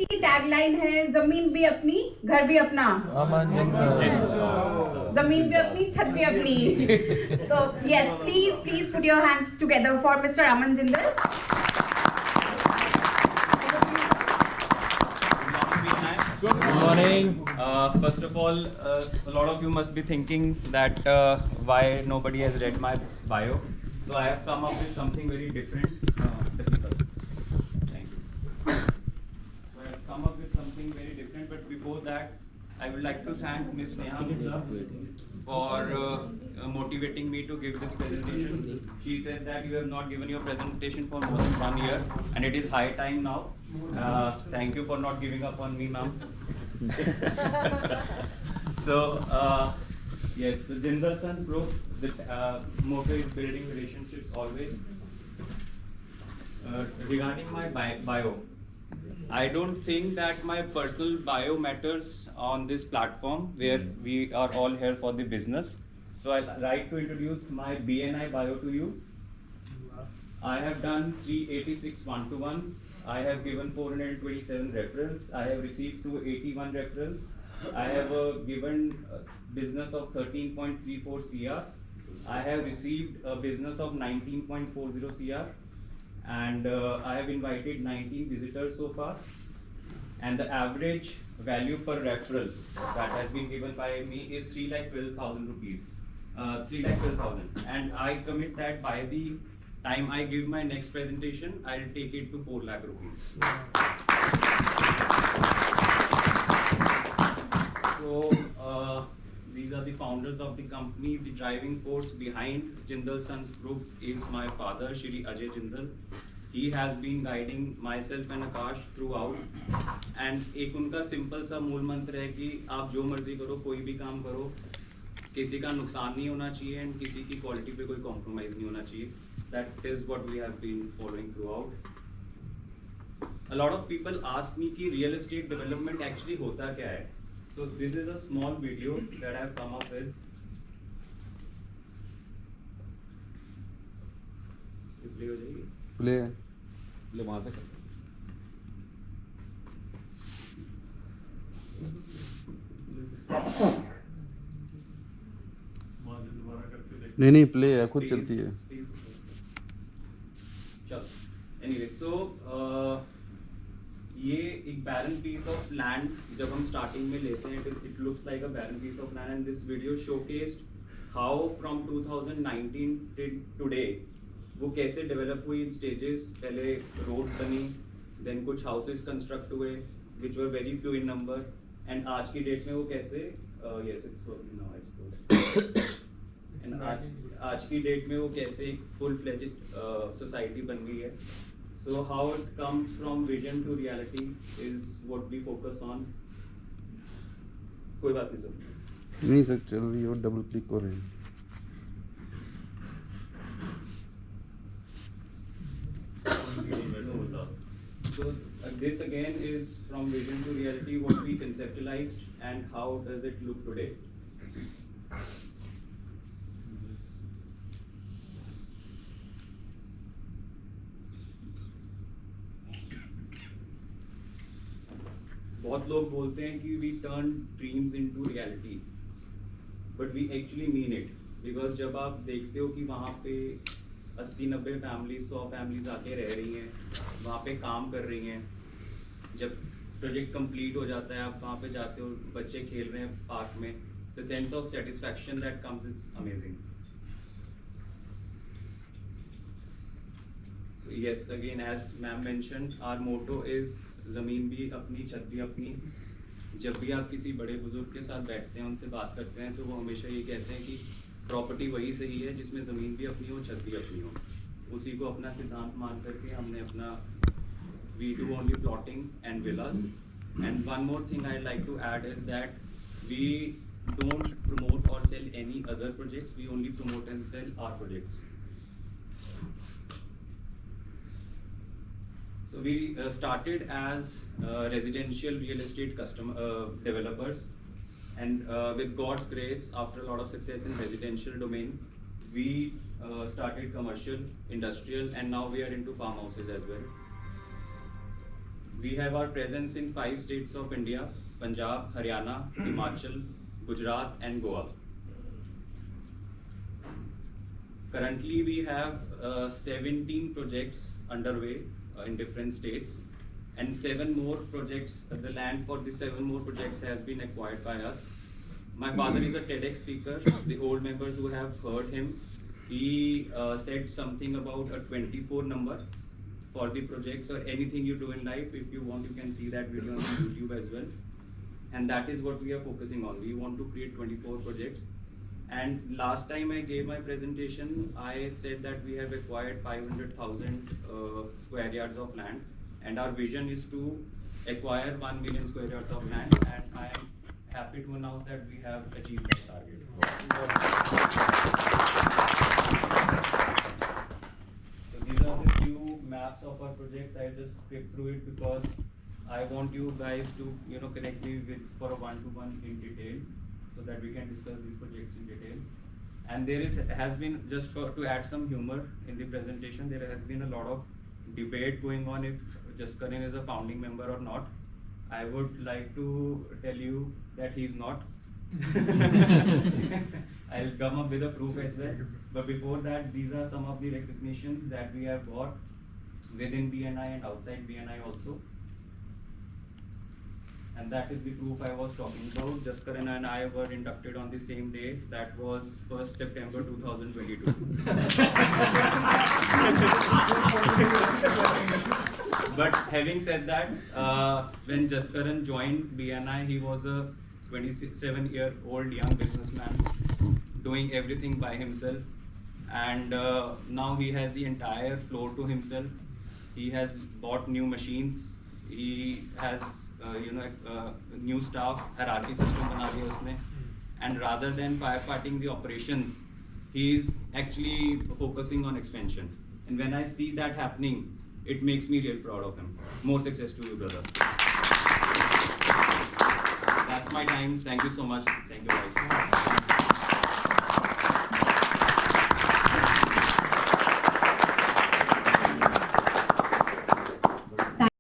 इसकी टैगलाइन है जमीन भी अपनी घर भी अपना, अमन जिंदल, जमीन भी अपनी छत भी अपनी. So yes, please put your hands together for Mr. Aman Jindal. Good morning. First of all, a lot of you must be thinking that why nobody has read my bio. So I have come up with something very different. Thanks. So I have come up with something very different. But before that, I would like to thank Ms. Neha Gupta for motivating me to give this presentation. She said that you have not given your presentation for more than 1 year, and it is high time now. Thank you for not giving up on me, ma'am. So yes, so Jindal Sons Group, the motto is building relationships always. Regarding my bio, I don't think that my personal bio matters on this platform where we are all here for the business. So I'd like to introduce my BNI bio to you. I have done 386 one-to-ones. I have given 427 referrals. I have received 281 referrals. I have given a business of 13.34 CR. I have received a business of 19.40 CR. And I have invited 19 visitors so far. And the average value per referral that has been given by me is 3,12,000 rupees. 3,12,000. And I commit that by the time I give my next presentation, I'll take it to 4 lakh rupees. So these are the founders of the company. The driving force behind Jindal Sons Group is my father, Shri Ajay Jindal. He has been guiding myself and Akash throughout. And एक उनका simple सा मूल मंत्र है कि आप जो मर्जी करो, कोई भी काम करो, किसी का नुकसान नहीं होना चाहिए एंड किसी की क्वालिटी पे कोई कॉम्प्रोमाइज नहीं होना चाहिए. That is what we have been following throughout. A lot of people ask me कि real estate development actually होता क्या है. So this is a small video that I have come up with. Play हो जाएगी. Play वहाँ से कर. नहीं प्ले है, खुद चलती है. Anyway, so ये एक barren piece of land जब हम starting में लेते हैं, it looks like a barren piece of land, and this video showcased how from 2019 till today वो कैसे develop हुई in stages. पहले roads बनी, then कुछ houses construct हुए, which were very few in number, and आज की date में वो कैसे yes it's working now I suppose. And आज की डेट में वो कैसे एक फुल फ्लेज्ड सोसाइटी बन गई है. So how it comes from vision to reality is what we focus on. कोई बात नहीं सर. नहीं सर, चल रही है, डबल क्लिक कर रहे हैं. So this again is from vision to reality, what we conceptualized and how does it look today. बहुत लोग बोलते हैं कि we turn dreams into reality, but we actually mean it, because जब आप देखते हो कि वहाँ पे 80-90 फैमिलीज 100 फैमिलीज आके रह रही हैं, वहाँ पे काम कर रही हैं, जब प्रोजेक्ट कंप्लीट हो जाता है, आप वहाँ पे जाते हो, बच्चे खेल रहे हैं पार्क में, the sense of satisfaction that comes is amazing. So yes, again as ma'am mentioned, our motto is ज़मीन भी अपनी छत भी अपनी. जब भी आप किसी बड़े बुजुर्ग के साथ बैठते हैं, उनसे बात करते हैं, तो वो हमेशा ये कहते हैं कि प्रॉपर्टी वही सही है जिसमें ज़मीन भी अपनी हो, छत भी अपनी हो. उसी को अपना सिद्धांत मान करके हमने अपना we do only plotting and villas. And one more thing I'd like to add is that we don't promote or sell any other projects. We only promote and sell our projects. So we started as residential real estate developers, and with God's grace, after a lot of success in residential domain, we started commercial, industrial, and now we are into farmhouses as well. We have our presence in 5 states of India: Punjab, Haryana, Himachal, Gujarat, and Goa. Currently, we have 17 projects underway in different states, and 7 more projects. The land for the 7 more projects has been acquired by us. My father is a TEDx speaker. The old members who have heard him, he said something about a 24 number for the projects or anything you do in life. If you want, you can see that video on YouTube as well. And that is what we are focusing on. We want to create 24 projects. And last time I gave my presentation, I said that we have acquired 500,000 square yards of land, and our vision is to acquire 1 million square yards of land, and I am happy to announce that we have achieved that target. So these are the few maps of our projects. I just skip through it because I want you guys to connect me with for a one-to-one in detail, so that we can discuss these projects in detail. And there has been, just to add some humor in the presentation, there has been a lot of debate going on if Jaskaran is a founding member or not. I would like to tell you that he's not. I'll come up with a proof as well. But before that, these are some of the recognitions that we have got within BNI and outside BNI also. And that is the proof I was talking about. Jaskaran and I were inducted on the same day. That was 1st September 2022. But having said that, when Jaskaran joined BNI, he was a 27-year-old young businessman doing everything by himself. And now he has the entire floor to himself. He has bought new machines. He has new staff, hierarchy system bana liya usne, and rather than firefighting the operations, he is actually focusing on expansion. And when I see that happening, it makes me real proud of him. More success to you, brother. That's my time. Thank you so much. Thank you, guys.